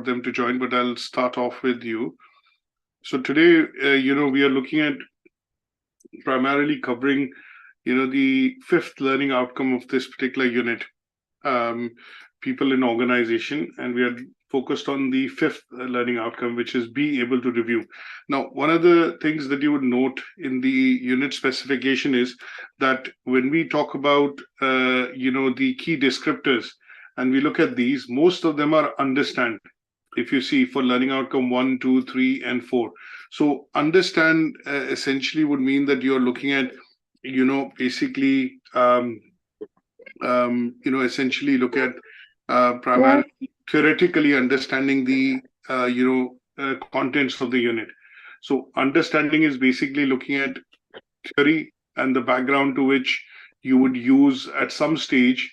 for them to join, but I'll start off with you. So today, we are looking at primarily covering, the fifth learning outcome of this particular unit, people in organization, and we are focused on the fifth learning outcome, which is be able to review. Now, one of the things that you would note in the unit specification is that when we talk about, the key descriptors, and we look at these, most of them are understand. If you see for learning outcome 1, 2, 3, and 4. So understand essentially would mean that you're looking at, basically, essentially look at primarily theoretically understanding the, contents of the unit. So understanding is basically looking at theory and the background to which you would use at some stage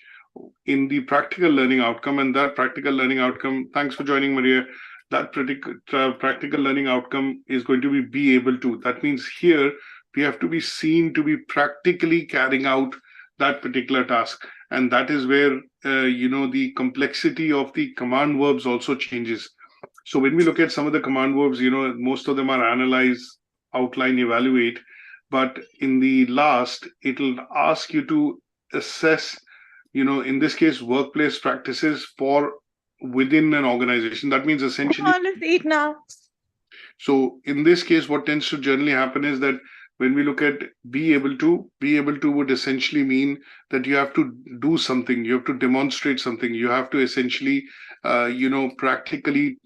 in the practical learning outcome. And that practical learning outcome, thanks for joining, Maria, that practical learning outcome is going to be able to. That means here we have to be seen to be practically carrying out that particular task. And that is where, the complexity of the command verbs also changes. So when we look at some of the command verbs, most of them are analyze, outline, evaluate. But in the last, it'll ask you to assess, in this case, workplace practices for within an organization. That means essentially. Come on, let's eat now. So in this case, what tends to generally happen is that when we look at be able to would essentially mean that you have to do something, you have to demonstrate something, you have to essentially, practically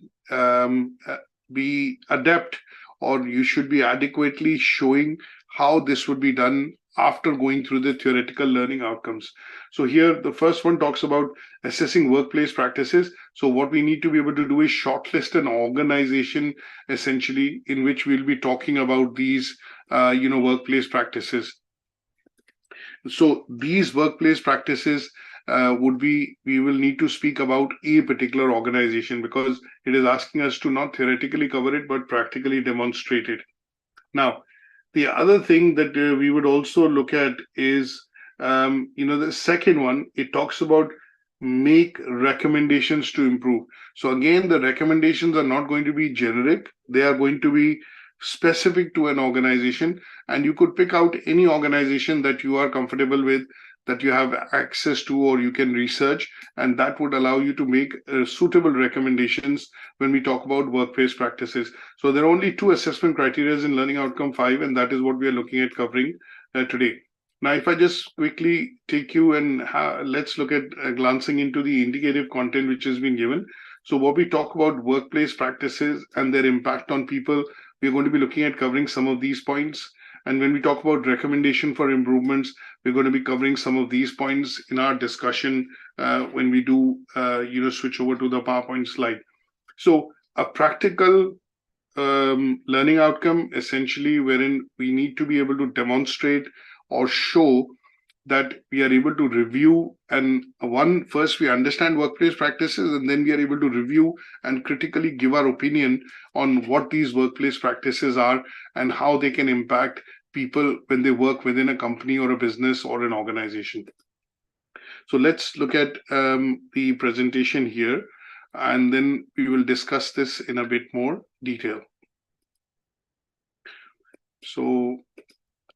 be adept, or you should be adequately showing how this would be done after going through the theoretical learning outcomes. So here, the first one talks about assessing workplace practices. So what we need to be able to do is shortlist an organization, essentially, in which we'll be talking about these, workplace practices. So these workplace practices we will need to speak about a particular organization, because it is asking us to not theoretically cover it, but practically demonstrate it. Now, the other thing that we would also look at is, the second one, it talks about make recommendations to improve. So again, the recommendations are not going to be generic. They are going to be specific to an organization. And you could pick out any organization that you are comfortable with, that you have access to, or you can research, and that would allow you to make suitable recommendations when we talk about workplace practices. So there are only 2 assessment criteria in Learning Outcome 5, and that is what we are looking at covering today. Now, if I just quickly take you and let's look at glancing into the indicative content which has been given. So what we talk about workplace practices and their impact on people, we're going to be looking at covering some of these points. And when we talk about recommendation for improvements, we're going to be covering some of these points in our discussion when we do, switch over to the PowerPoint slide. So a practical learning outcome, essentially, wherein we need to be able to demonstrate or show that we are able to review, and first we understand workplace practices, and then we are able to review and critically give our opinion on what these workplace practices are and how they can impact people when they work within a company or a business or an organization. So let's look at the presentation here, and then we will discuss this in a bit more detail. So,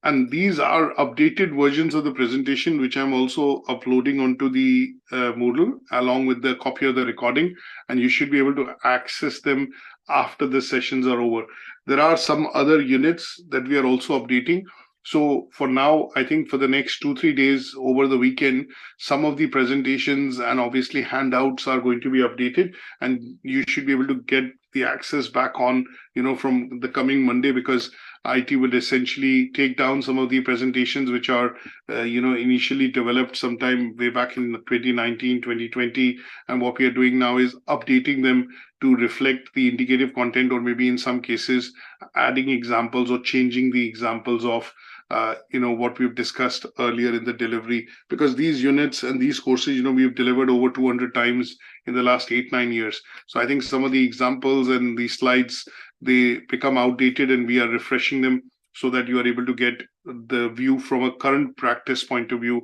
and these are updated versions of the presentation, which I'm also uploading onto the Moodle, along with the copy of the recording, and you should be able to access them after the sessions are over. There are some other units that we are also updating. So for now, I think for the next 2-3 days over the weekend, some of the presentations and obviously handouts are going to be updated, and you should be able to get the access back on, from the coming Monday, because IT will essentially take down some of the presentations which are, initially developed sometime way back in 2019, 2020. And what we are doing now is updating them to reflect the indicative content, or maybe in some cases, adding examples or changing the examples of, what we've discussed earlier in the delivery. Because these units and these courses, we've delivered over 200 times in the last 8-9 years. So I think some of the examples and the slides, they become outdated, and we are refreshing them so that you are able to get the view from a current practice point of view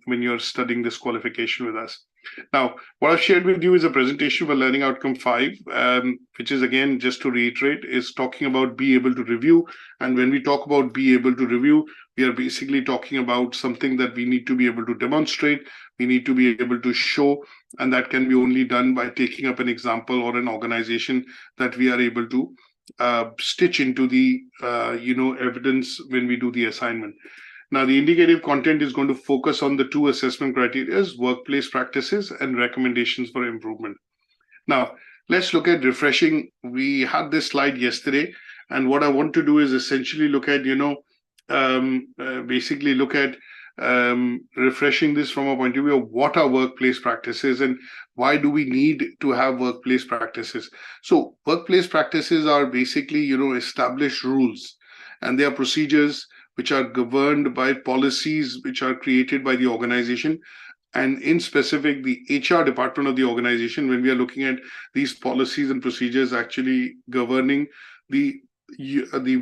when you're studying this qualification with us. Now, what I've shared with you is a presentation for Learning Outcome 5, which is, again, just to reiterate, is talking about be able to review. And when we talk about be able to review, we are basically talking about something that we need to be able to demonstrate, we need to be able to show, and that can be only done by taking up an example or an organization that we are able to stitch into the evidence when we do the assignment. Now, the indicative content is going to focus on the two assessment criteria, workplace practices and recommendations for improvement. Now, let's look at refreshing. We had this slide yesterday, and what I want to do is essentially look at, basically look at refreshing this from a point of view of what are workplace practices and why do we need to have workplace practices. So workplace practices are basically, established rules, and they are procedures which are governed by policies which are created by the organization, and in specific the HR department of the organization, when we are looking at these policies and procedures actually governing the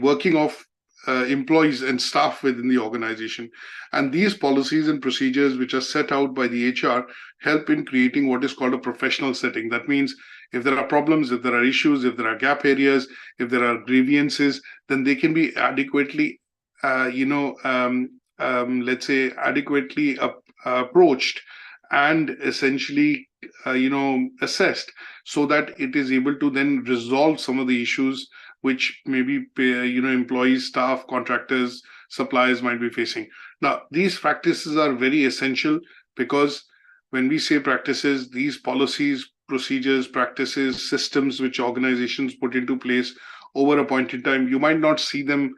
working of employees and staff within the organization. And these policies and procedures which are set out by the HR help in creating what is called a professional setting. That means if there are problems, if there are issues, if there are gap areas, if there are grievances, then they can be adequately let's say adequately approached and essentially assessed, so that it is able to then resolve some of the issues which maybe employees, staff, contractors, suppliers might be facing. Now, these practices are very essential because when we say practices, these policies, procedures, practices, systems which organizations put into place over a point in time, you might not see them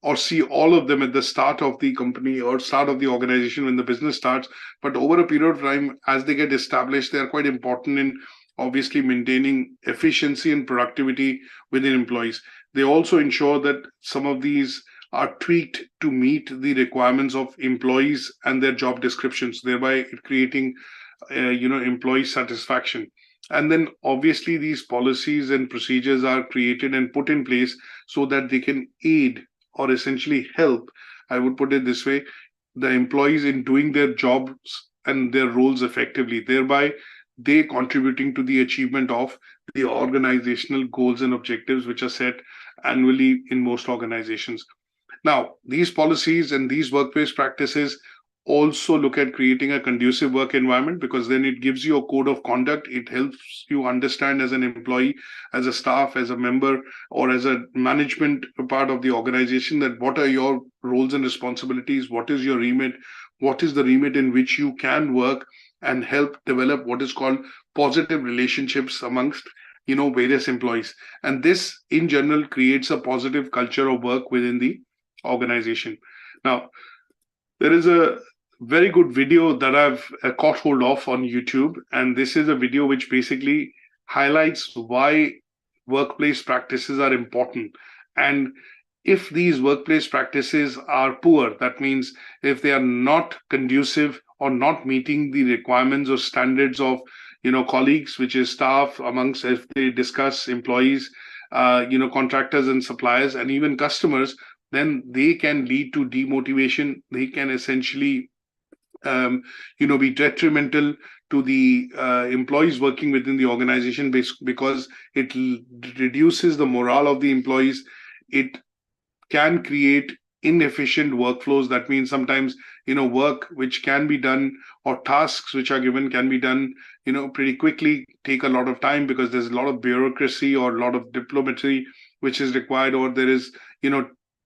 or see all of them at the start of the company or start of the organization when the business starts. But over a period of time, as they get established, they are quite important in obviously maintaining efficiency and productivity within employees. They also ensure that some of these are tweaked to meet the requirements of employees and their job descriptions, thereby creating employee satisfaction. And then obviously these policies and procedures are created and put in place so that they can aid or essentially help, I would put it this way, the employees in doing their jobs and their roles effectively, thereby they contributing to the achievement of the organizational goals and objectives which are set annually in most organizations. Now, these policies and these workplace practices also look at creating a conducive work environment, because then it gives you a code of conduct. It helps you understand as an employee, as a staff, as a member, or as a management part of the organization, that what are your roles and responsibilities, what is your remit, what is the remit in which you can work and help develop what is called positive relationships amongst various employees. And this in general creates a positive culture of work within the organization. Now, there is a very good video that I've caught hold of on YouTube, and this is a video which basically highlights why workplace practices are important. And if these workplace practices are poor, that means if they are not conducive or not meeting the requirements or standards of colleagues, which is staff, amongst, if they discuss employees, contractors and suppliers and even customers, then they can lead to demotivation. They can essentially be detrimental to the employees working within the organization, because it reduces the morale of the employees. It can create inefficient workflows. That means sometimes work which can be done, or tasks which are given can be done pretty quickly, take a lot of time because there's a lot of bureaucracy or a lot of diplomacy which is required, or there is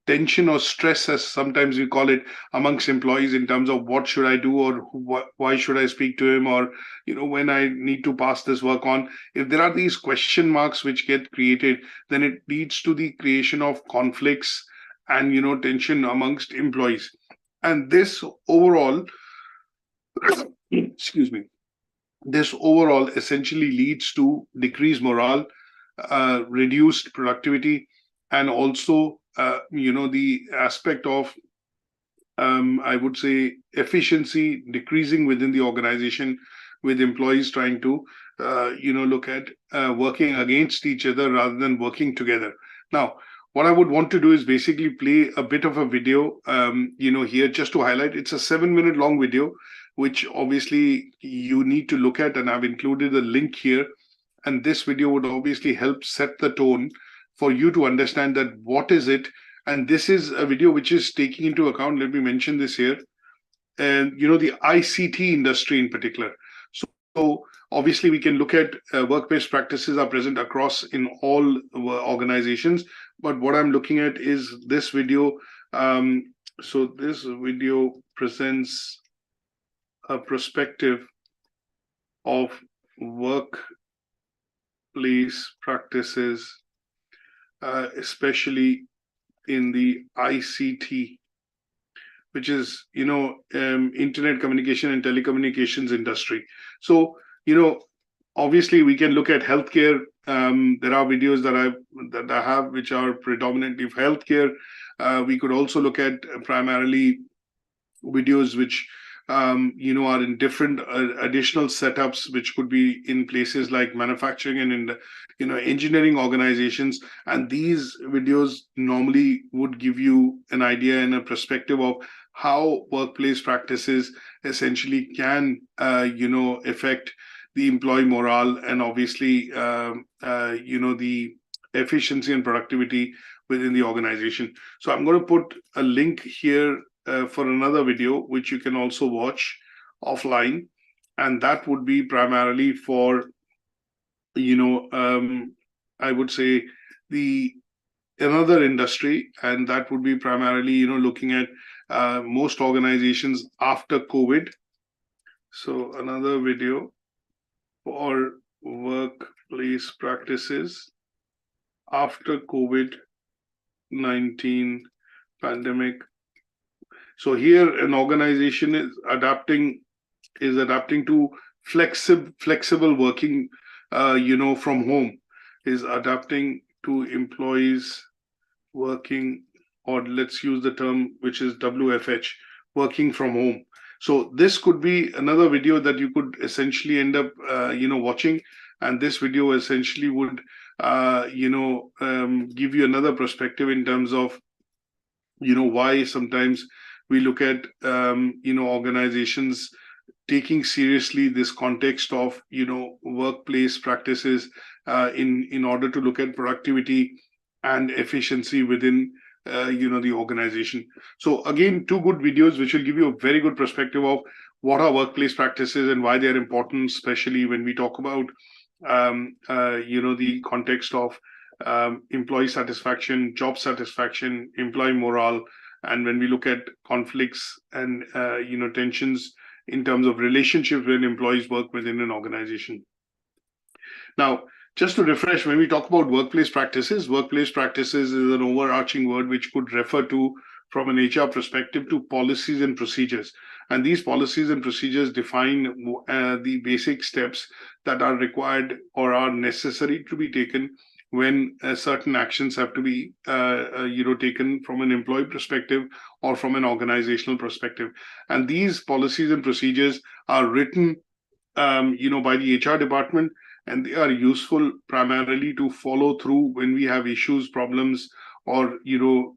tension or stress, as sometimes we call it, amongst employees in terms of what should I do, or why should I speak to him, or when I need to pass this work on. If there are these question marks which get created, then it leads to the creation of conflicts and tension amongst employees. And this overall excuse me, this overall essentially leads to decreased morale, reduced productivity, and also the aspect of I would say efficiency decreasing within the organization, with employees trying to look at working against each other rather than working together. Now, what I would want to do is basically play a bit of a video here just to highlight. It's a 7-minute long video. which obviously you need to look at, and I've included a link here. And this video would obviously help set the tone for you to understand that what is it. And this is a video which is taking into account, let me mention this here, and the ICT industry in particular. So obviously we can look at workplace practices are present across in all organizations, but what I'm looking at is this video. So this video presents a perspective of workplace practices, especially in the ICT, which is, internet communication and telecommunications industry. So, obviously we can look at healthcare. There are videos that I have which are predominantly for healthcare. We could also look at primarily videos which, are in different additional setups, which could be in places like manufacturing and in engineering organizations. And these videos normally would give you an idea and a perspective of how workplace practices essentially can, affect the employee morale and obviously, the efficiency and productivity within the organization. So I'm going to put a link here for another video, which you can also watch offline. And that would be primarily for, I would say another industry, and that would be primarily, looking at most organizations after COVID. So another video for workplace practices after COVID-19 pandemic. So here an organization is adapting to flexible working, from home, is adapting to employees working, or let's use the term which is WFH, working from home. So this could be another video that you could essentially end up, watching. And this video essentially would, give you another perspective in terms of, why sometimes we look at, organizations taking seriously this context of, workplace practices in order to look at productivity and efficiency within, the organization. So again, two good videos which will give you a very good perspective of what are workplace practices and why they're important, especially when we talk about, the context of employee satisfaction, job satisfaction, employee morale, and when we look at conflicts and, tensions in terms of relationships when employees work within an organization. Now, just to refresh, when we talk about workplace practices is an overarching word which could refer to, from an HR perspective, to policies and procedures. And these policies and procedures define the basic steps that are required or are necessary to be taken when certain actions have to be, taken from an employee perspective or from an organizational perspective. And these policies and procedures are written, by the HR department, and they are useful primarily to follow through when we have issues, problems, or,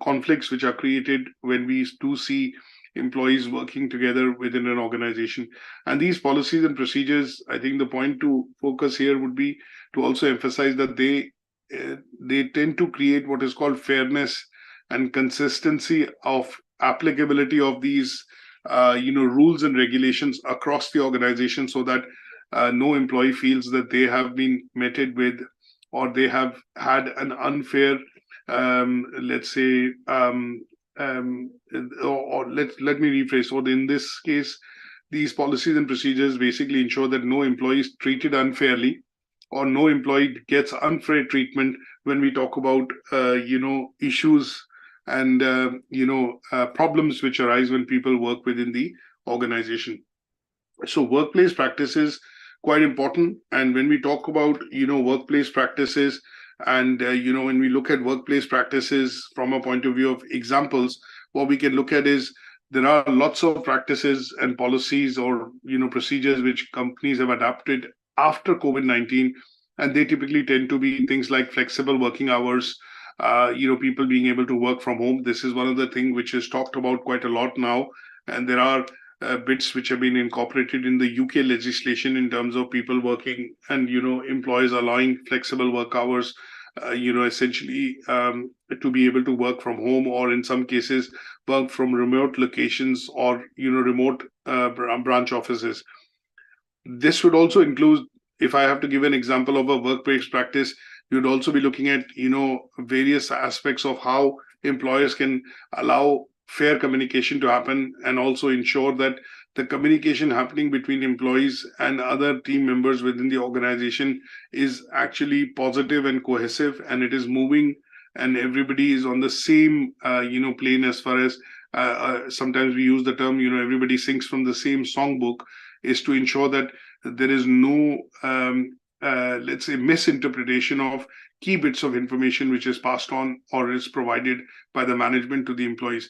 conflicts which are created when we do see employees working together within an organization. And these policies and procedures, I think the point to focus here would be to also emphasize that they tend to create what is called fairness and consistency of applicability of these, rules and regulations across the organization, so that no employee feels that they have been meted with, or they have had an unfair, let's say, or let me rephrase. So in this case, these policies and procedures basically ensure that no employee is treated unfairly, or no employee gets unfair treatment when we talk about, issues and, problems which arise when people work within the organization. So workplace practices, quite important. And when we talk about, workplace practices, and, when we look at workplace practices from a point of view of examples, what we can look at is there are lots of practices and policies or, procedures which companies have adapted after COVID-19, and they typically tend to be things like flexible working hours, people being able to work from home. This is one of the things which is talked about quite a lot now, and there are bits which have been incorporated in the UK legislation in terms of people working and, employers allowing flexible work hours, essentially to be able to work from home, or in some cases work from remote locations, or, remote branch offices. This would also include, if I have to give an example of a workplace practice, you'd also be looking at, various aspects of how employers can allow fair communication to happen, and also ensure that the communication happening between employees and other team members within the organization is actually positive and cohesive, and it is moving, and everybody is on the same, plane, as far as sometimes we use the term, everybody sings from the same songbook, is to ensure that there is no, let's say, misinterpretation of key bits of information which is passed on or is provided by the management to the employees.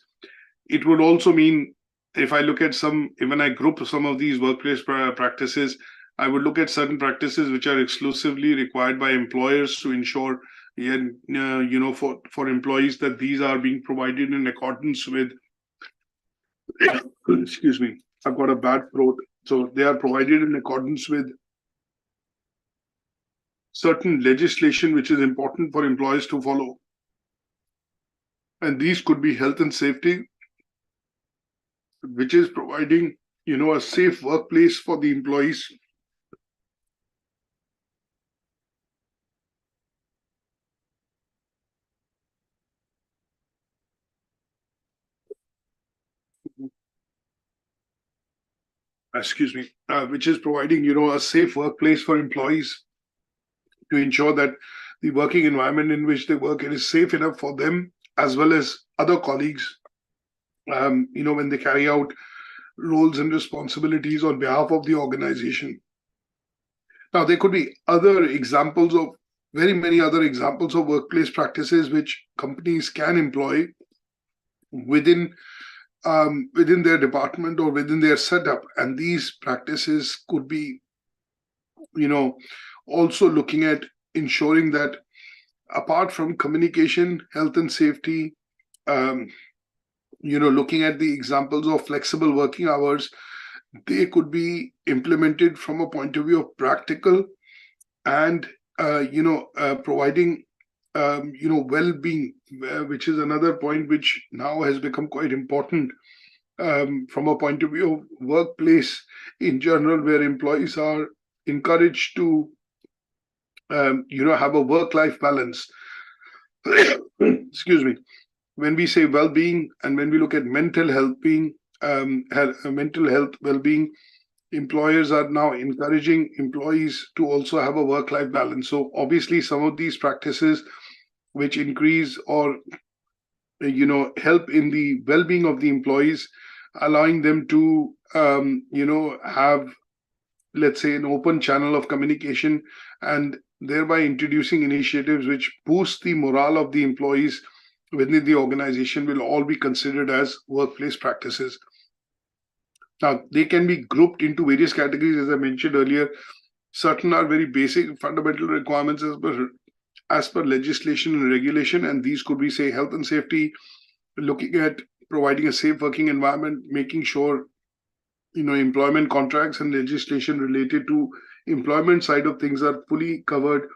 It would also mean, if I look at when I group some of these workplace practices, I would look at certain practices which are exclusively required by employers to ensure, for employees, that these are being provided in accordance with, excuse me, I've got a bad throat. So they are provided in accordance with certain legislation which is important for employees to follow. And these could be health and safety, which is providing, a safe workplace for the employees. Excuse me, which is providing, a safe workplace for employees, to ensure that the working environment in which they work, it is safe enough for them as well as other colleagues, when they carry out roles and responsibilities on behalf of the organization. Now, there could be very many other examples of workplace practices which companies can employ within their department or within their setup, and these practices could be, also looking at ensuring that, apart from communication, health and safety, looking at the examples of flexible working hours, they could be implemented from a point of view of practical and, providing, well-being, which is another point which now has become quite important, from a point of view of workplace in general, where employees are encouraged to, have a work-life balance. Excuse me. When we say well-being, and when we look at mental health well-being, employers are now encouraging employees to also have a work-life balance. So obviously, some of these practices which increase or, help in the well-being of the employees, allowing them to, have, let's say, an open channel of communication, and thereby introducing initiatives which boost the morale of the employees within the organization, will all be considered as workplace practices. Now, they can be grouped into various categories, as I mentioned earlier. Certain are very basic, fundamental requirements as per legislation and regulation, and these could be, say, health and safety, looking at providing a safe working environment, making sure, employment contracts and legislation related to employment side of things are fully covered.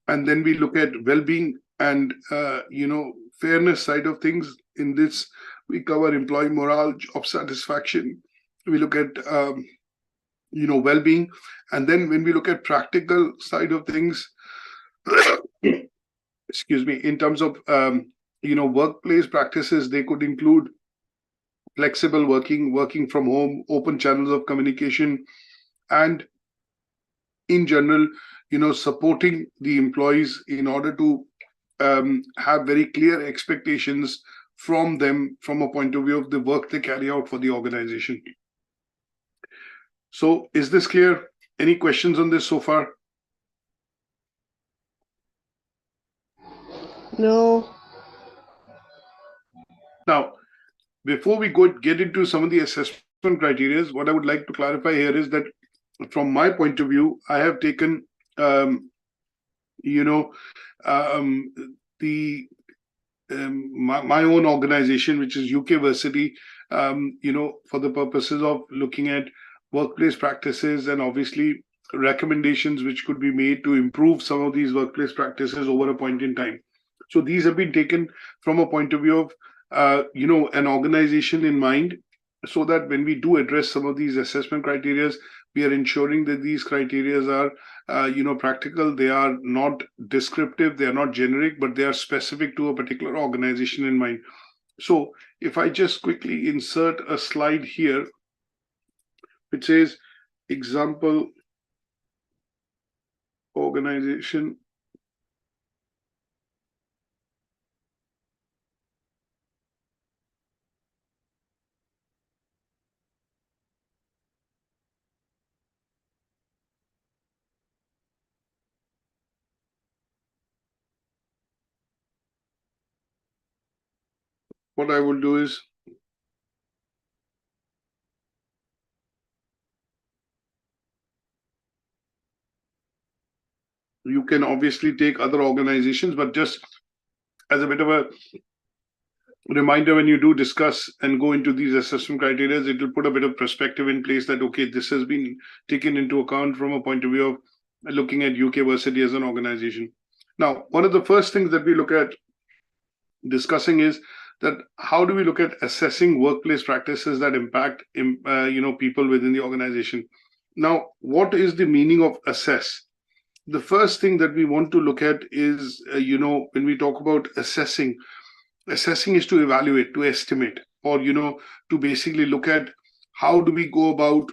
And then we look at well-being and, fairness side of things. In this, we cover employee morale, job satisfaction. We look at, well-being. And then when we look at practical side of things, excuse me, in terms of, workplace practices, they could include flexible working from home, open channels of communication, and in general, supporting the employees in order to have very clear expectations from them from a point of view of the work they carry out for the organization. So is this clear? Any questions on this so far? No. Now, before we get into some of the assessment criteria, what I would like to clarify here is that, from my point of view, I have taken, my own organization, which is UK Versity, for the purposes of looking at workplace practices and obviously recommendations which could be made to improve some of these workplace practices over a point in time. So these have been taken from a point of view of, an organization in mind, so that when we do address some of these assessment criteria, we are ensuring that these criteria are, practical. They are not descriptive, they are not generic, but they are specific to a particular organization in mind. So if I just quickly insert a slide here, which says example organization. What I will do is, you can obviously take other organizations, but just as a bit of a reminder, when you do discuss and go into these assessment criteria, it will put a bit of perspective in place that, okay, this has been taken into account from a point of view of looking at UK Versity as an organization. Now, one of the first things that we look at discussing is that how do we look at assessing workplace practices that impact people within the organization. Now, what is the meaning of assess? The first thing that we want to look at is, when we talk about assessing is to evaluate, to estimate, or, to basically look at how do we go about,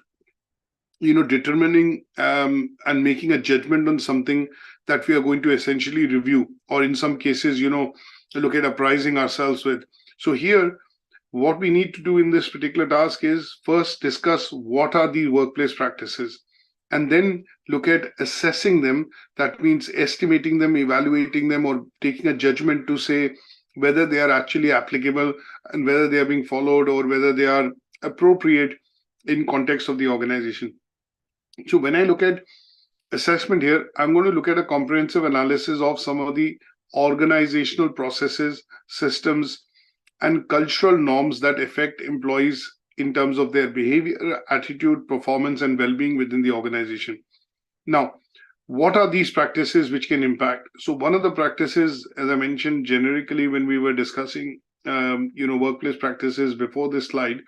determining and making a judgment on something that we are going to essentially review, or in some cases, look at appraising ourselves with. So here, what we need to do in this particular task is first discuss what are the workplace practices, and then look at assessing them. That means estimating them, evaluating them, or taking a judgment to say whether they are actually applicable and whether they are being followed or whether they are appropriate in context of the organization. So when I look at assessment here, I'm going to look at a comprehensive analysis of some of the organizational processes, systems, and cultural norms that affect employees in terms of their behavior, attitude, performance, and well-being within the organization. Now, what are these practices which can impact? So one of the practices, as I mentioned generically when we were discussing, workplace practices before this slide,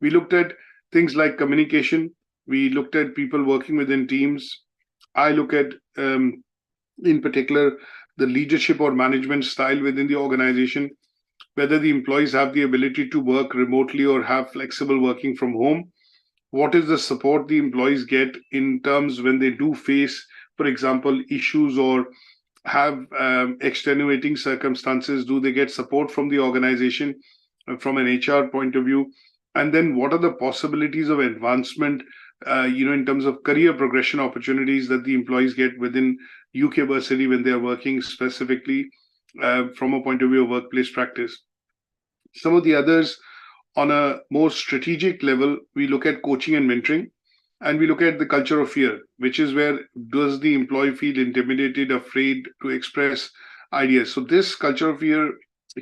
we looked at things like communication. We looked at people working within teams. I look at, in particular, the leadership or management style within the organization, whether the employees have the ability to work remotely or have flexible working from home. What is the support the employees get in terms when they do face, for example, issues or have extenuating circumstances? Do they get support from the organization from an HR point of view? And then what are the possibilities of advancement, in terms of career progression opportunities that the employees get within UK Versity when they are working specifically from a point of view of workplace practice? Some of the others, on a more strategic level, we look at coaching and mentoring, and we look at the culture of fear, which is where does the employee feel intimidated, afraid to express ideas. So this culture of fear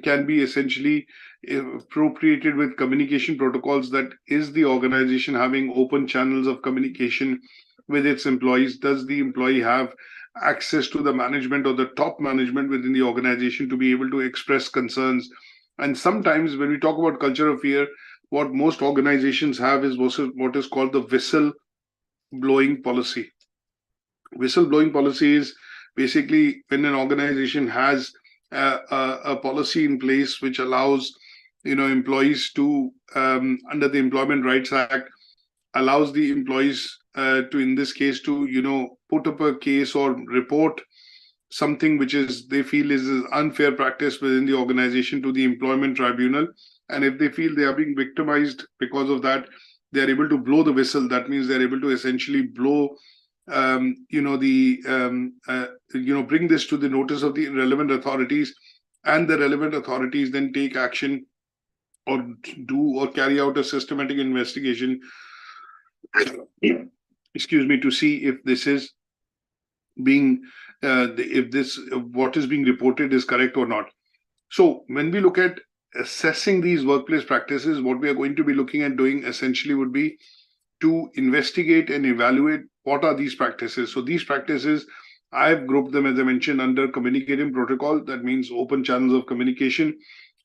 can be essentially appropriated with communication protocols. That is the organization having open channels of communication with its employees? Does the employee have access to the management or the top management within the organization to be able to express concerns? And sometimes when we talk about culture of fear, what most organizations have is what is called the whistle-blowing policy. Whistle-blowing policy is basically when an organization has a policy in place which allows, employees to, under the Employment Rights Act, allows the employees to, in this case, to, put up a case or report something which is they feel is unfair practice within the organization to the employment tribunal. And if they feel they are being victimized because of that, they are able to blow the whistle. That means they're able to essentially blow, bring this to the notice of the relevant authorities, and the relevant authorities then take action or do or carry out a systematic investigation, to see if this is being what is being reported is correct or not. So when we look at assessing these workplace practices, what we are going to be looking at doing essentially would be to investigate and evaluate what are these practices. So these practices, I've grouped them, as I mentioned, under communicating protocol. That means open channels of communication.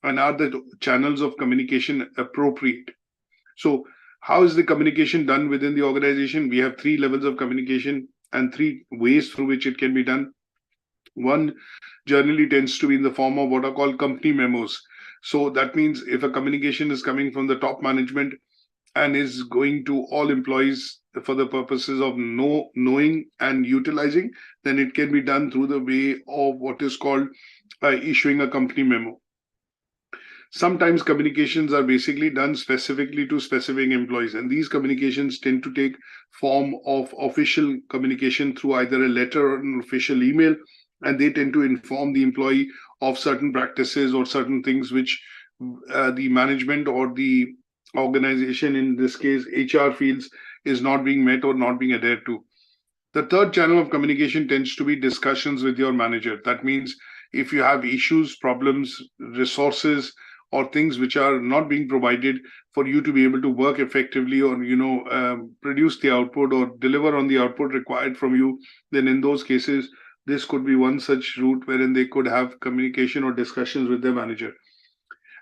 And are the channels of communication appropriate? So how is the communication done within the organization? We have 3 levels of communication and 3 ways through which it can be done. One generally tends to be in the form of what are called company memos. So that means if a communication is coming from the top management and is going to all employees for the purposes of knowing and utilizing, then it can be done through the way of what is called issuing a company memo. Sometimes communications are basically done specifically to specific employees, and these communications tend to take form of official communication through either a letter or an official email, and they tend to inform the employee of certain practices or certain things which the management or the organization, in this case HR, feels is not being met or not being adhered to. The third channel of communication tends to be discussions with your manager. That means if you have issues, problems, resources, or things which are not being provided for you to be able to work effectively or produce the output or deliver on the output required from you, then in those cases, this could be one such route wherein they could have communication or discussions with their manager.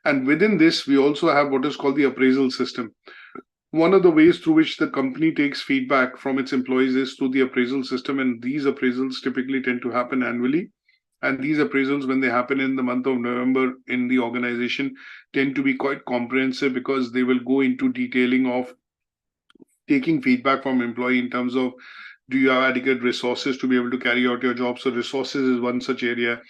And within this, we also have what is called the appraisal system. One of the ways through which the company takes feedback from its employees is through the appraisal system, and these appraisals typically tend to happen annually. And these appraisals, when they happen in the month of November in the organization, tend to be quite comprehensive because they will go into detailing of taking feedback from employee in terms of, do you have adequate resources to be able to carry out your job? So resources is one such area.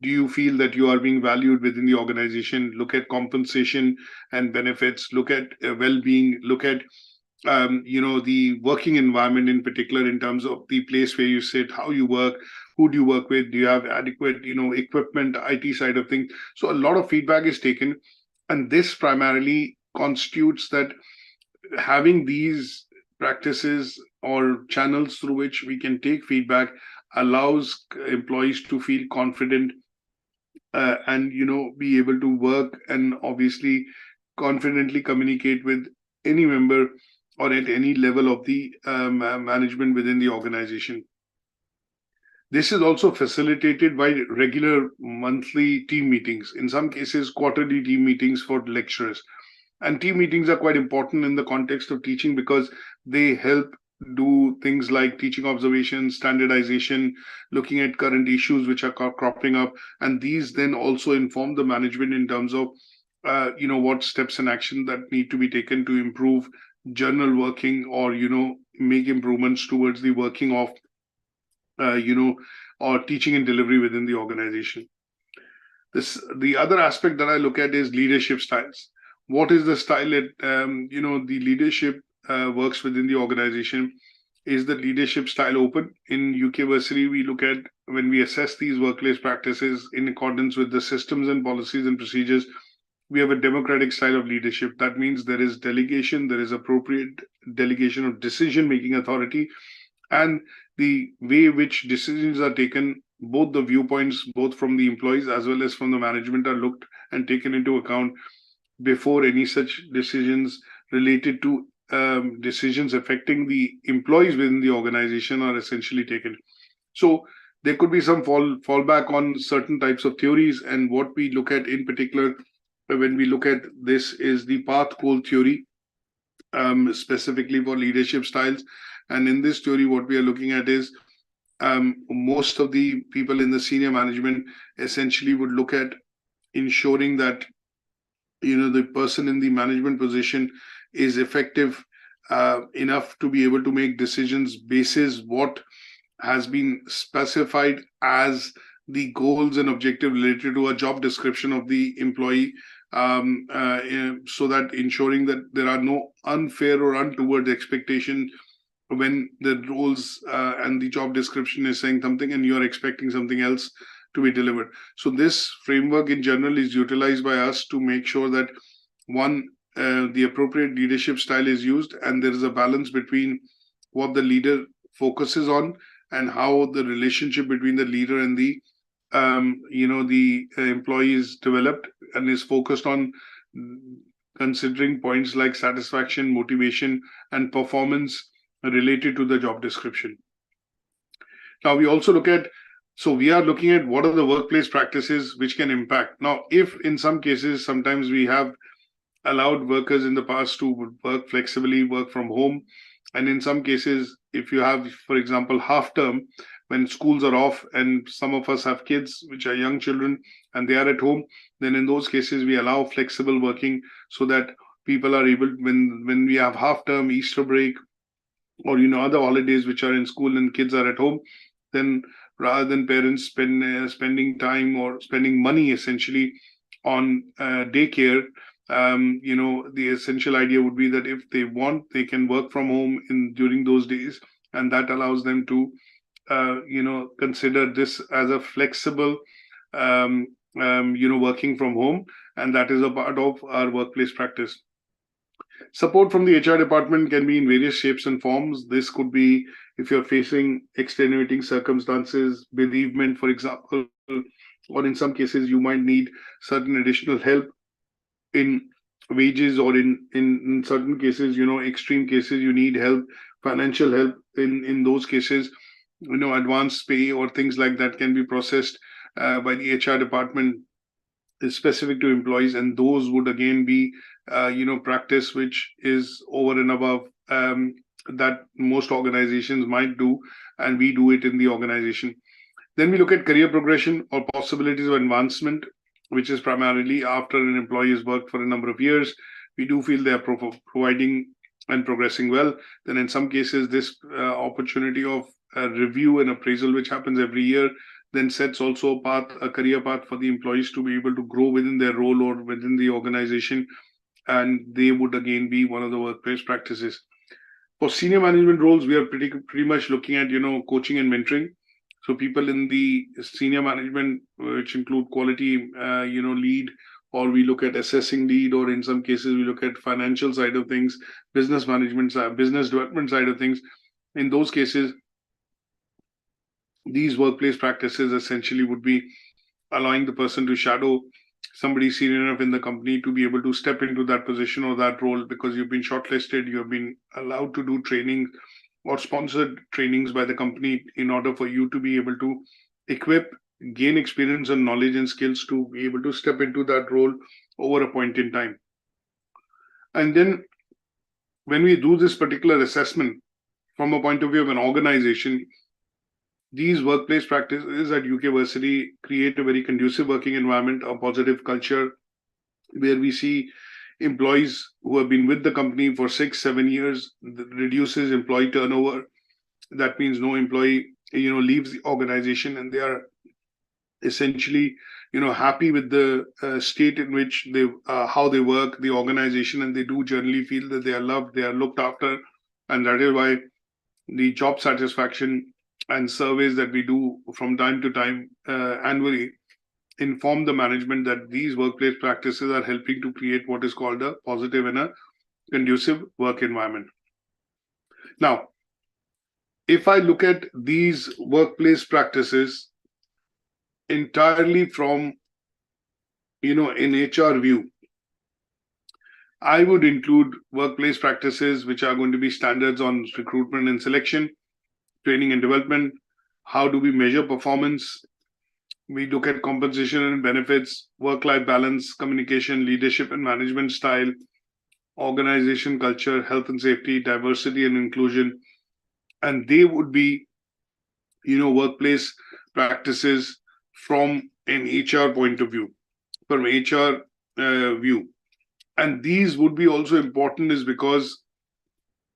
Do you feel that you are being valued within the organization? Look at compensation and benefits, look at well-being, look at the working environment in particular, in terms of the place where you sit, how you work, who do you work with, do you have adequate equipment, IT side of things. So a lot of feedback is taken, and this primarily constitutes that having these practices or channels through which we can take feedback allows employees to feel confident and be able to work and obviously confidently communicate with any member or at any level of the management within the organization. This is also facilitated by regular monthly team meetings, in some cases quarterly team meetings for lecturers. And team meetings are quite important in the context of teaching because they help do things like teaching observations, standardization, looking at current issues which are cropping up. And these then also inform the management in terms of, what steps and action that need to be taken to improve journal working or, make improvements towards the working of, or teaching and delivery within the organization. The other aspect that I look at is leadership styles. What is the style that, the leadership works within the organization? Is the leadership style open? In UK Versity, we look at, when we assess these workplace practices in accordance with the systems and policies and procedures, we have a democratic style of leadership. That means there is delegation, there is appropriate delegation of decision-making authority, and the way which decisions are taken, both the viewpoints, both from the employees as well as from the management, are looked and taken into account before any such decisions related to decisions affecting the employees within the organization are essentially taken. So there could be some fallback on certain types of theories, and what we look at in particular when we look at this is the path goal theory, specifically for leadership styles. And in this theory, what we are looking at is most of the people in the senior management essentially would look at ensuring that the person in the management position is effective enough to be able to make decisions basis what has been specified as the goals and objective related to a job description of the employee, so that ensuring that there are no unfair or untoward expectations when the roles and the job description is saying something and you're expecting something else to be delivered. So this framework in general is utilized by us to make sure that, one, the appropriate leadership style is used, and there is a balance between what the leader focuses on and how the relationship between the leader and the employee is developed and is focused on considering points like satisfaction, motivation, and performance related to the job description. Now, we also we are looking at what are the workplace practices which can impact. Now, if in some cases, sometimes we have allowed workers in the past to work flexibly, work from home. And in some cases, if you have, for example, half term, when schools are off and some of us have kids, which are young children, and they are at home, then in those cases, we allow flexible working so that people are able, when we have half term, Easter break, or, other holidays which are in school and kids are at home, then rather than parents spending time or spending money essentially on daycare, the essential idea would be that if they want, they can work from home during those days, and that allows them to, consider this as a flexible, working from home, and that is a part of our workplace practice. Support from the HR department can be in various shapes and forms. This could be if you're facing extenuating circumstances, bereavement, for example, or in some cases, you might need certain additional help in wages, or in certain cases, extreme cases, you need help, financial help. In those cases, advanced pay or things like that can be processed by the HR department, is specific to employees, and those would again be practice which is over and above that most organizations might do, and we do it in the organization. Then we look at career progression or possibilities of advancement, which is primarily after an employee has worked for a number of years. We do feel they are providing and progressing well. Then in some cases, this opportunity of review and appraisal, which happens every year, then sets also a career path for the employees to be able to grow within their role or within the organization. And they would again be one of the workplace practices. For senior management roles, we are pretty much looking at, coaching and mentoring. So people in the senior management, which include quality, lead, or we look at assessing lead, or in some cases, we look at financial side of things, business management side, business development side of things. In those cases, these workplace practices essentially would be allowing the person to shadow somebody senior enough in the company to be able to step into that position or that role, because you've been shortlisted, you have been allowed to do training or sponsored trainings by the company in order for you to be able to equip, gain experience and knowledge and skills to be able to step into that role over a point in time. And then when we do this particular assessment from a point of view of an organization, these workplace practices at UK Versity create a very conducive working environment, a positive culture, where we see employees who have been with the company for 6-7 years, reduces employee turnover. That means no employee, leaves the organization, and they are essentially, happy with the state in which how they work, the organization, and they do generally feel that they are loved, they are looked after, and that is why the job satisfaction and surveys that we do from time to time annually inform the management that these workplace practices are helping to create what is called a positive and a conducive work environment. Now, if I look at these workplace practices entirely from, an HR view, I would include workplace practices which are going to be standards on recruitment and selection, training and development. How do we measure performance? We look at compensation and benefits, work-life balance, communication, leadership and management style, organization culture, health and safety, diversity and inclusion. And they would be, workplace practices from an HR point of view, from HR view. And these would be also important is because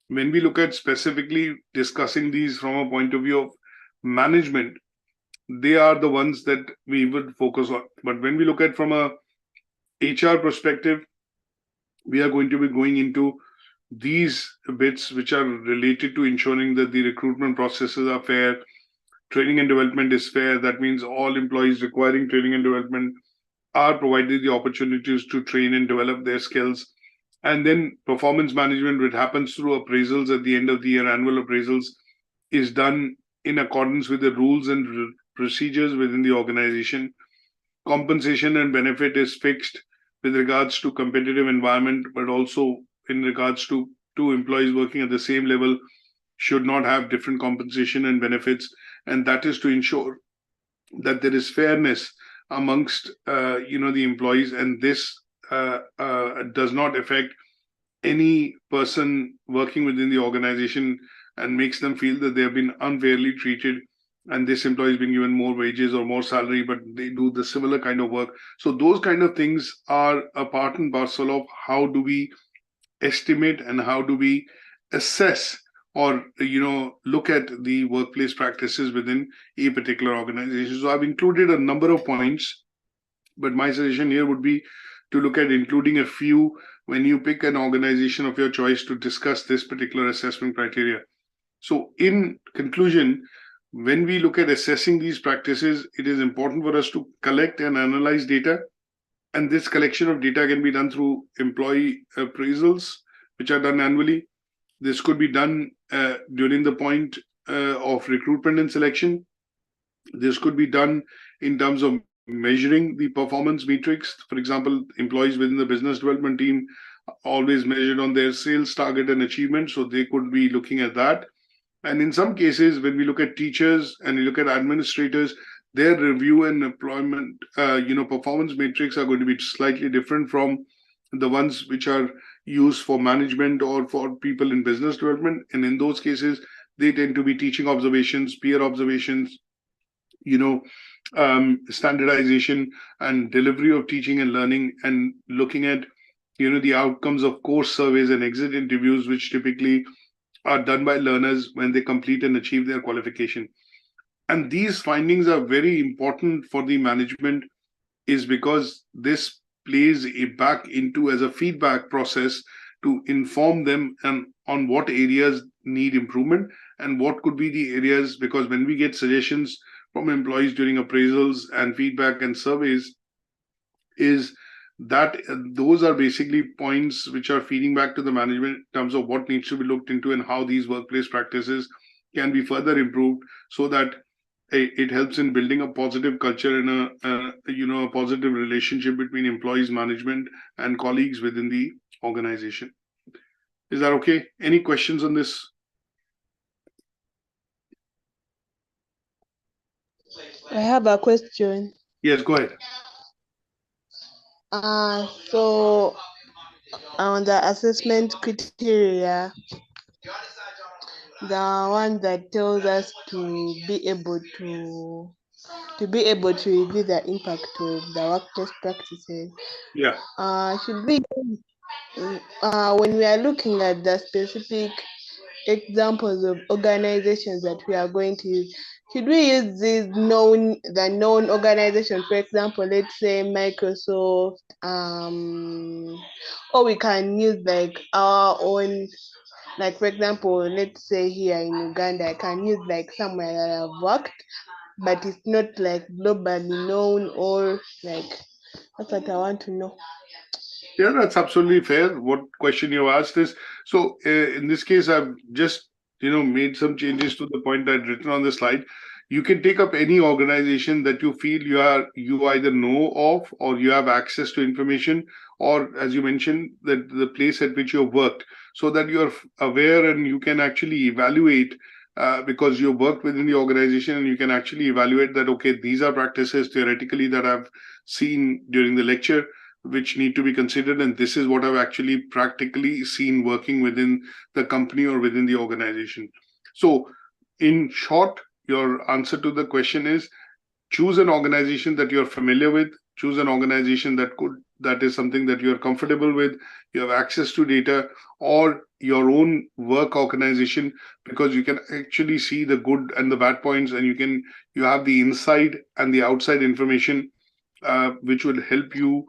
when we look at specifically discussing these from a point of view of management, they are the ones that we would focus on. But when we look at from a HR perspective, we are going to be going into these bits which are related to ensuring that the recruitment processes are fair, training and development is fair. That means all employees requiring training and development are provided the opportunities to train and develop their skills. And then performance management, which happens through appraisals at the end of the year, annual appraisals, is done in accordance with the rules and procedures within the organization. compensation and benefit is fixed with regards to competitive environment, but also in regards to two employees working at the same level should not have different compensation and benefits, and that is to ensure that there is fairness amongst the employees, and this does not affect any person working within the organization and makes them feel that they have been unfairly treated and this employee is being given more wages or more salary, but they do the similar kind of work. So those kind of things are a part and parcel of how do we estimate and how do we assess or look at the workplace practices within a particular organization. So I've included a number of points, but my suggestion here would be to look at including a few when you pick an organization of your choice to discuss this particular assessment criteria. So in conclusion, when we look at assessing these practices, it is important for us to collect and analyze data. And this collection of data can be done through employee appraisals, which are done annually. This could be done during the point of recruitment and selection. This could be done in terms of measuring the performance metrics. For example, employees within the business development team always measured on their sales target and achievement, so they could be looking at that. And in some cases, when we look at teachers and we look at administrators, their review and employment, performance metrics are going to be slightly different from the ones which are used for management or for people in business development. And in those cases, they tend to be teaching observations, peer observations, standardization and delivery of teaching and learning, and looking at, the outcomes of course surveys and exit interviews, which typically are done by learners when they complete and achieve their qualification. And these findings are very important for the management, is because this plays back into as a feedback process to inform them on what areas need improvement and what could be the areas, because when we get suggestions from employees during appraisals and feedback and surveys, is that those are basically points which are feeding back to the management in terms of what needs to be looked into and how these workplace practices can be further improved, so that it helps in building a positive culture and a positive relationship between employees, management, and colleagues within the organization. Is that okay? Any questions on this? I have a question. Yes, go ahead. So on the assessment criteria, the one that tells us to be able to review the impact of the workplace practices. Yeah. Should we, when we are looking at the specific examples of organizations that we are going to use, should we use the known organization, for example, let's say Microsoft, or we can use like our own, like for example, let's say here in Uganda, I can use like somewhere that I've worked, but it's not like globally known, or like, that's what I want to know. Yeah, that's absolutely fair. What question you asked is, so in this case, I've just, made some changes to the point I'd written on the slide. You can take up any organization that you feel you either know of or you have access to information, or as you mentioned, that the place at which you have worked, so that you're aware and you can actually evaluate because you worked within the organization, and you can actually evaluate that, okay, these are practices theoretically that I've seen during the lecture which need to be considered, and this is what I've actually practically seen working within the company or within the organization. So in short, your answer to the question is, choose an organization that you're familiar with, choose an organization that is something that you're comfortable with, you have access to data, or your own work organization, because you can actually see the good and the bad points, and you have the inside and the outside information which will help you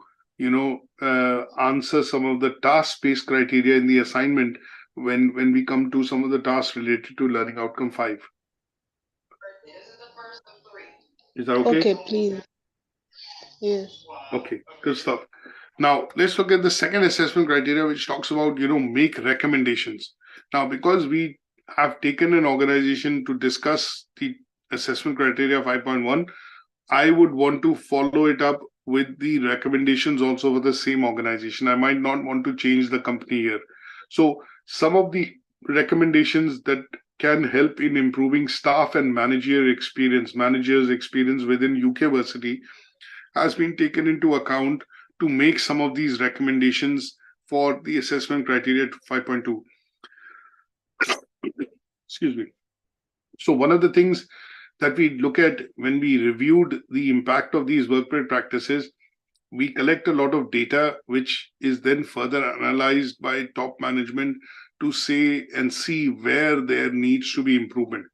answer some of the task-based criteria in the assignment when we come to some of the tasks related to learning outcome 5. Is that okay? Okay, please. Yes. Okay, good stuff. Now let's look at the second assessment criteria, which talks about make recommendations. Now, because we have taken an organization to discuss the assessment criteria 5.1, I would want to follow it up with the recommendations also for the same organization. I might not want to change the company here. So some of the recommendations that can help in improving staff and managers' experience within UK Versity has been taken into account to make some of these recommendations for the assessment criteria 5.2. Excuse me. So one of the things that we look at when we reviewed the impact of these workplace practices, we collect a lot of data, which is then further analyzed by top management to say and see where there needs to be improvement.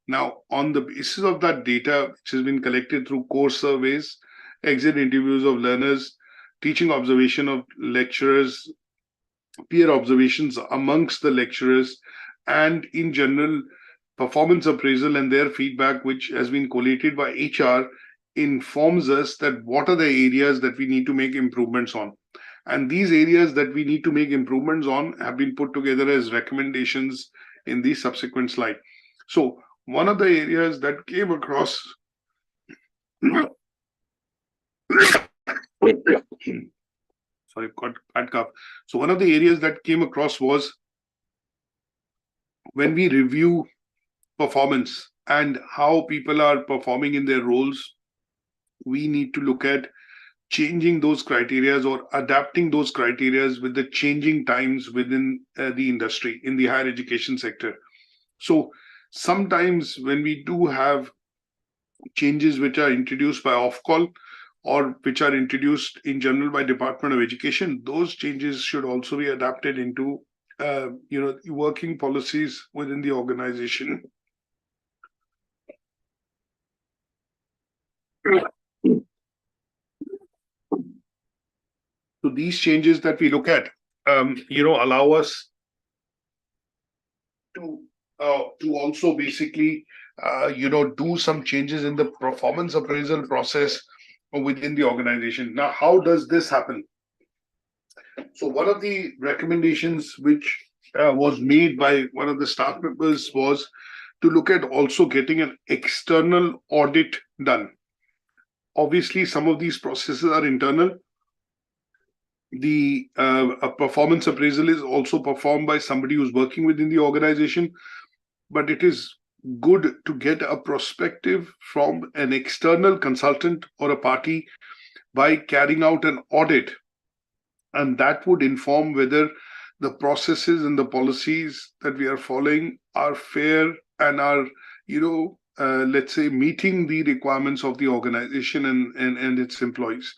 Now, on the basis of that data, which has been collected through course surveys, exit interviews of learners, teaching observation of lecturers, peer observations amongst the lecturers, and in general, performance appraisal and their feedback, which has been collated by HR, informs us that what are the areas that we need to make improvements on. And these areas that we need to make improvements on have been put together as recommendations in the subsequent slide. So one of the areas that came across sorry, got bad cough. So one of the areas that came across was when we review performance and how people are performing in their roles, we need to look at changing those criteria or adapting those criteria with the changing times within the industry in the higher education sector. So sometimes when we do have changes which are introduced by off-call or which are introduced in general by Department of Education, those changes should also be adapted into working policies within the organization. So these changes that we look at, allow us to also basically, do some changes in the performance appraisal process within the organization. Now, how does this happen? So one of the recommendations which was made by one of the staff members was to look at also getting an external audit done. Obviously, some of these processes are internal. The a performance appraisal is also performed by somebody who's working within the organization, but it is good to get a perspective from an external consultant or a party by carrying out an audit, and that would inform whether the processes and the policies that we are following are fair and are, let's say, meeting the requirements of the organization and its employees.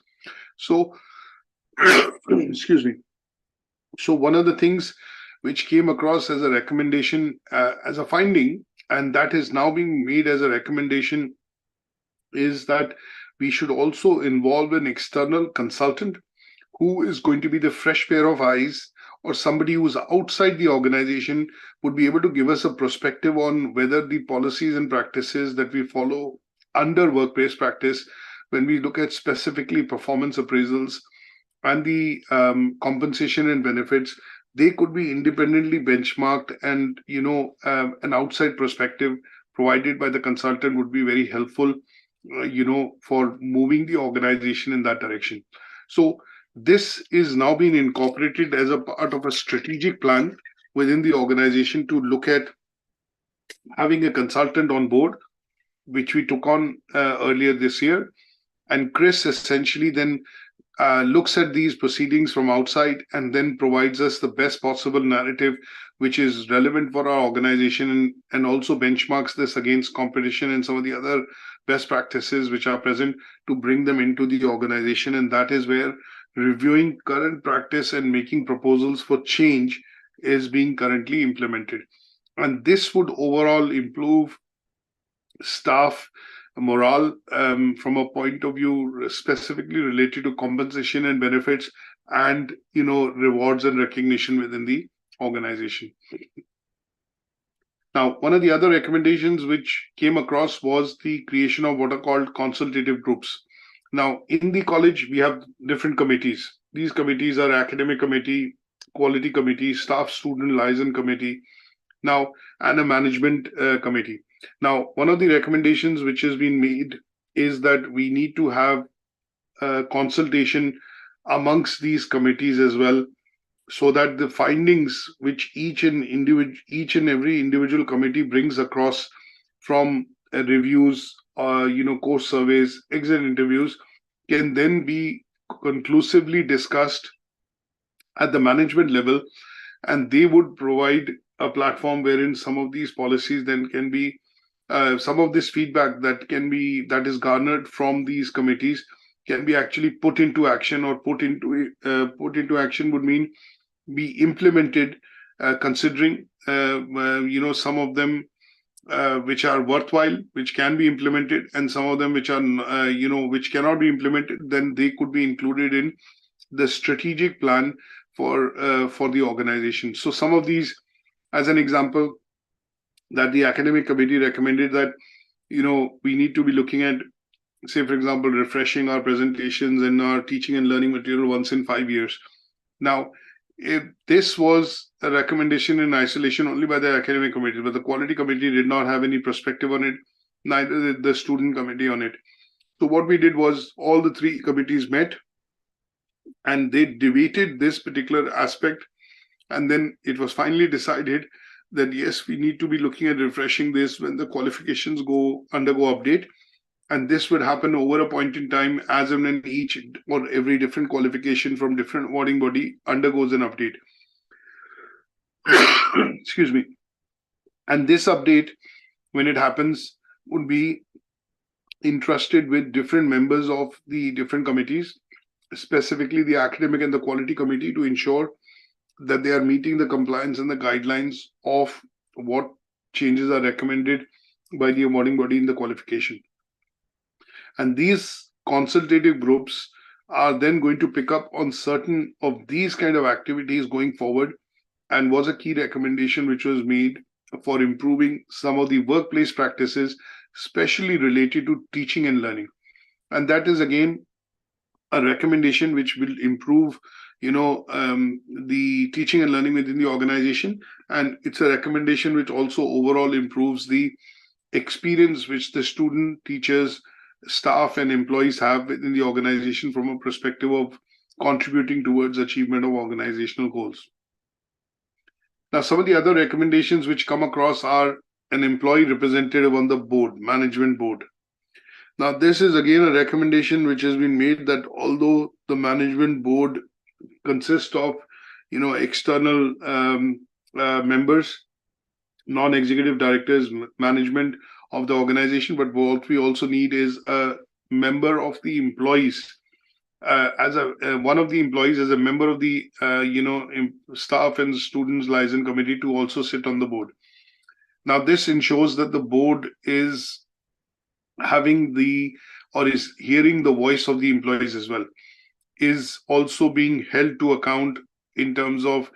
So, excuse me. So one of the things which came across as a recommendation, as a finding, and that is now being made as a recommendation, is that we should also involve an external consultant who is going to be the fresh pair of eyes, or somebody who's outside the organization would be able to give us a perspective on whether the policies and practices that we follow under workplace practice, when we look at specifically performance appraisals and the compensation and benefits, they could be independently benchmarked, and an outside perspective provided by the consultant would be very helpful, for moving the organization in that direction. So this is now being incorporated as a part of a strategic plan within the organization to look at having a consultant on board, which we took on earlier this year. And Chris essentially then looks at these proceedings from outside and then provides us the best possible narrative which is relevant for our organization, and also benchmarks this against competition and some of the other best practices which are present to bring them into the organization. And that is where reviewing current practice and making proposals for change is being currently implemented. And this would overall improve staff morale from a point of view specifically related to compensation and benefits and rewards and recognition within the organization. Now, one of the other recommendations which came across was the creation of what are called consultative groups. Now, in the college, we have different committees. These committees are academic committee, quality committee, staff student liaison committee, now, and a management committee. Now, one of the recommendations which has been made is that we need to have consultation amongst these committees as well, so that the findings which each and every individual committee brings across from reviews, course surveys, exit interviews, can then be conclusively discussed at the management level, and they would provide a platform wherein some of these policies then can be some of this feedback that is garnered from these committees can be actually put into action, or put into action would mean be implemented, considering some of them which are worthwhile, which can be implemented, and some of them which are which cannot be implemented, then they could be included in the strategic plan for the organization. So some of these, as an example, that the academic committee recommended that we need to be looking at, say for example, refreshing our presentations and our teaching and learning material once in 5 years. Now, if this was a recommendation in isolation only by the academic committee, but the quality committee did not have any perspective on it, neither did the student committee on it. So what we did was all the three committees met and they debated this particular aspect, and then it was finally decided that yes, we need to be looking at refreshing this when the qualifications undergo update, and this would happen over a point in time as and when each or every different qualification from different awarding body undergoes an update. Excuse me. And this update, when it happens, would be entrusted with different members of the different committees, specifically the academic and the quality committee, to ensure that they are meeting the compliance and the guidelines of what changes are recommended by the awarding body in the qualification. And these consultative groups are then going to pick up on certain of these kind of activities going forward, and was a key recommendation which was made for improving some of the workplace practices, especially related to teaching and learning. And that is again a recommendation which will improve the teaching and learning within the organization, and it's a recommendation which also overall improves the experience which the student, teachers, staff and employees have within the organization from a perspective of contributing towards achievement of organizational goals. Now, some of the other recommendations which come across are an employee representative on the board, management board. Now, this is again a recommendation which has been made that although the management board consists of external members, non-executive directors, management of the organization, but what we also need is a member of the employees, one of the employees as a member of the staff and students liaison committee to also sit on the board. Now, this ensures that the board is having is hearing the voice of the employees as well, is also being held to account in terms of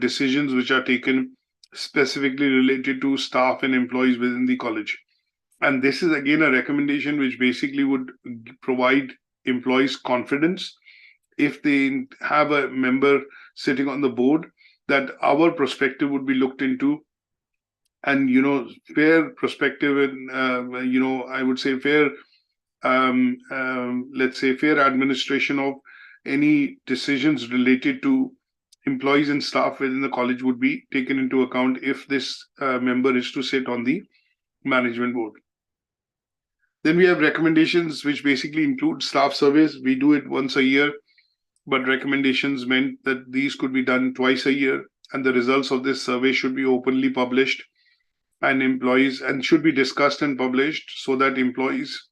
decisions which are taken specifically related to staff and employees within the college. And this is again a recommendation which basically would provide employees confidence if they have a member sitting on the board, that our perspective would be looked into, and fair perspective, and I would say fair let's say fair administration of any decisions related to employees and staff within the college would be taken into account if this member is to sit on the management board. Then we have recommendations which basically include staff surveys. We do it once a year, but recommendations meant that these could be done twice a year, and the results of this survey should be openly published and should be discussed and published so that employees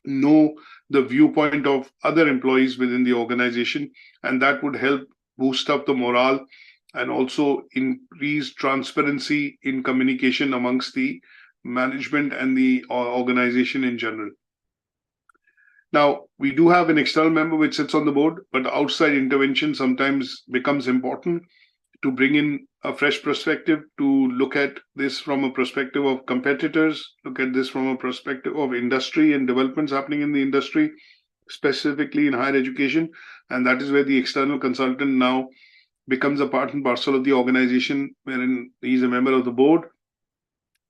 know the viewpoint of other employees within the organization, and that would help boost up the morale and also increase transparency in communication amongst the management and the organization in general. Now, we do have an external member which sits on the board, but outside intervention sometimes becomes important to bring in a fresh perspective, to look at this from a perspective of competitors, look at this from a perspective of industry and developments happening in the industry, specifically in higher education. And that is where the external consultant now becomes a part and parcel of the organization, wherein he's a member of the board.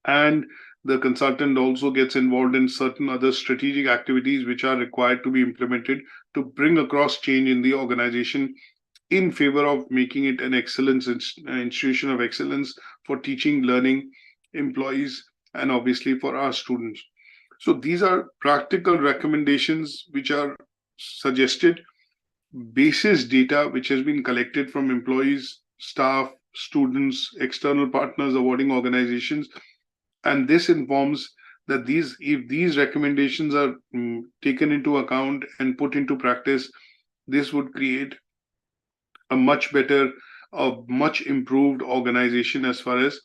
And the consultant also gets involved in certain other strategic activities which are required to be implemented to bring across change in the organization in favor of making it an institution of excellence for teaching, learning, employees, and obviously for our students. So these are practical recommendations which are suggested basis data which has been collected from employees, staff, students, external partners, awarding organizations, and this informs that if these recommendations are taken into account and put into practice, this would create a much better, a much improved organization as far as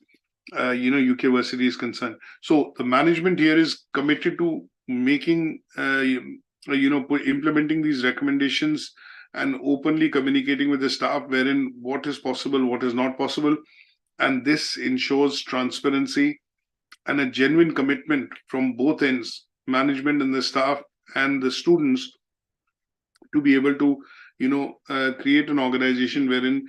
UK Versity is concerned. So the management here is committed to making implementing these recommendations and openly communicating with the staff wherein what is possible, what is not possible, and this ensures transparency and a genuine commitment from both ends, management and the staff and the students, to be able to create an organization wherein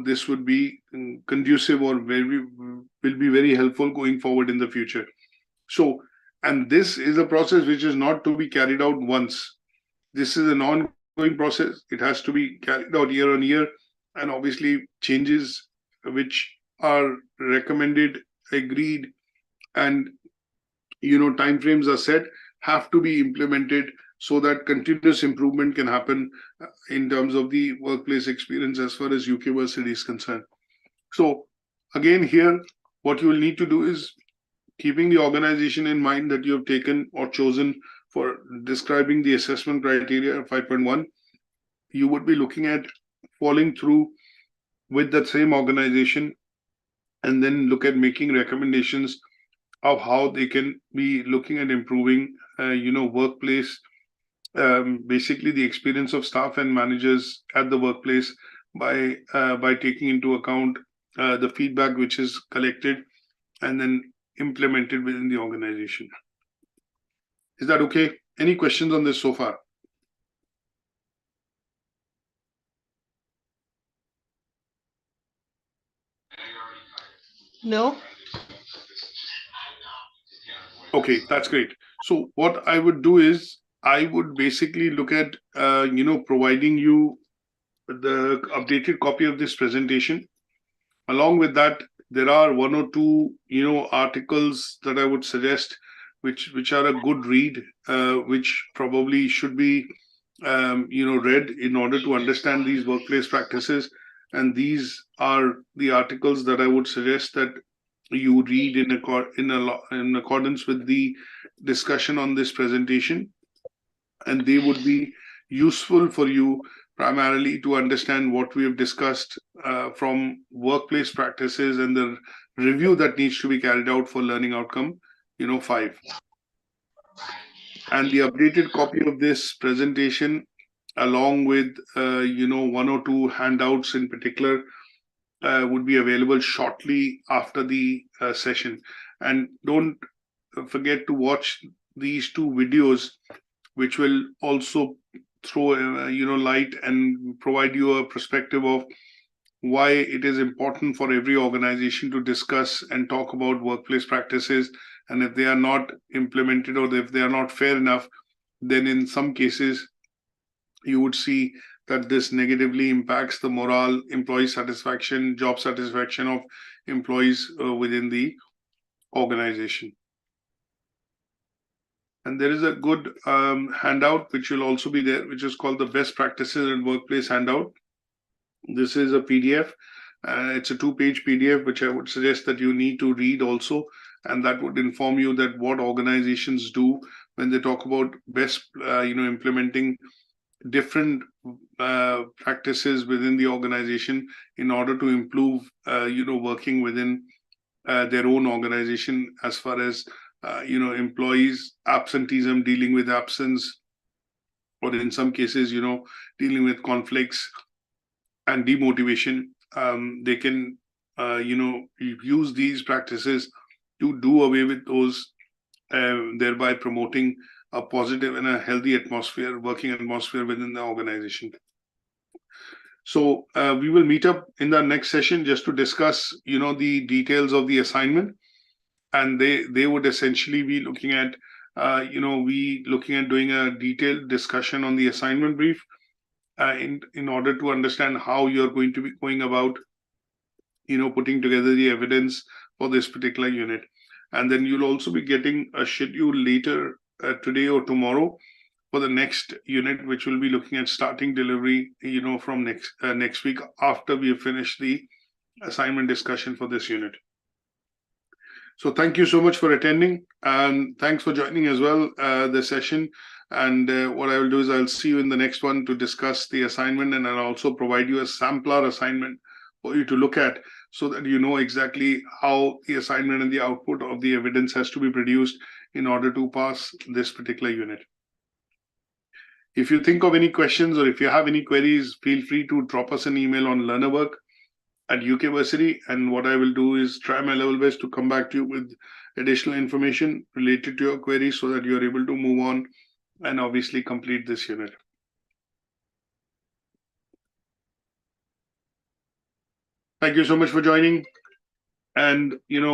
this would be conducive or will be very helpful going forward in the future. So, and this is a process which is not to be carried out once. This is an ongoing process. It has to be carried out year on year, and obviously changes which are recommended, agreed, and timeframes are set have to be implemented so that continuous improvement can happen in terms of the workplace experience as far as UK Versity is concerned. So again, here, what you will need to do is, keeping the organization in mind that you have taken or chosen for describing the assessment criteria 5.1, you would be looking at following through with that same organization and then look at making recommendations of how they can be looking at improving, workplace, basically the experience of staff and managers at the workplace by taking into account the feedback which is collected and then implemented within the organization. Is that okay? Any questions on this so far? No. Okay, that's great. So what I would do is I would basically look at providing you the updated copy of this presentation. Along with that, there are one or two articles that I would suggest which are a good read, which probably should be read in order to understand these workplace practices. And these are the articles that I would suggest that you read in accordance with the discussion on this presentation, and they would be useful for you primarily to understand what we have discussed from workplace practices and the review that needs to be carried out for learning outcome 5. And the updated copy of this presentation, along with one or two handouts in particular, would be available shortly after the session. And don't forget to watch these two videos, which will also throw light and provide you a perspective of why it is important for every organization to discuss and talk about workplace practices. And if they are not implemented or if they are not fair enough, then in some cases you would see that this negatively impacts the morale, employee satisfaction, job satisfaction of employees within the organization. And there is a good handout which will also be there, which is called the Best Practices in Workplace handout. This is a PDF. It's a 2-page PDF, which I would suggest that you need to read also. And that would inform you that what organizations do when they talk about best, implementing different practices within the organization in order to improve, working within their own organization as far as, employees, absenteeism, dealing with absence, or in some cases, dealing with conflicts and demotivation. They can, use these practices to do away with those, thereby promoting a positive and a healthy atmosphere, working atmosphere within the organization. So we will meet up in the next session just to discuss, the details of the assignment. and they would essentially be looking at doing a detailed discussion on the assignment brief in order to understand how you're going to be going about putting together the evidence for this particular unit. And then you'll also be getting a schedule later today or tomorrow for the next unit, which will be looking at starting delivery from next week after we have finished the assignment discussion for this unit. So thank you so much for attending, and thanks for joining as well the session. And what I will do is I'll see you in the next one to discuss the assignment, and I'll also provide you a sampler assignment for you to look at so that you know exactly how the assignment and the output of the evidence has to be produced in order to pass this particular unit. If you think of any questions or if you have any queries, feel free to drop us an email on learnerwork@UK Versity, and what I will do is try my level best to come back to you with additional information related to your queries so that you are able to move on and obviously complete this unit. Thank you so much for joining, and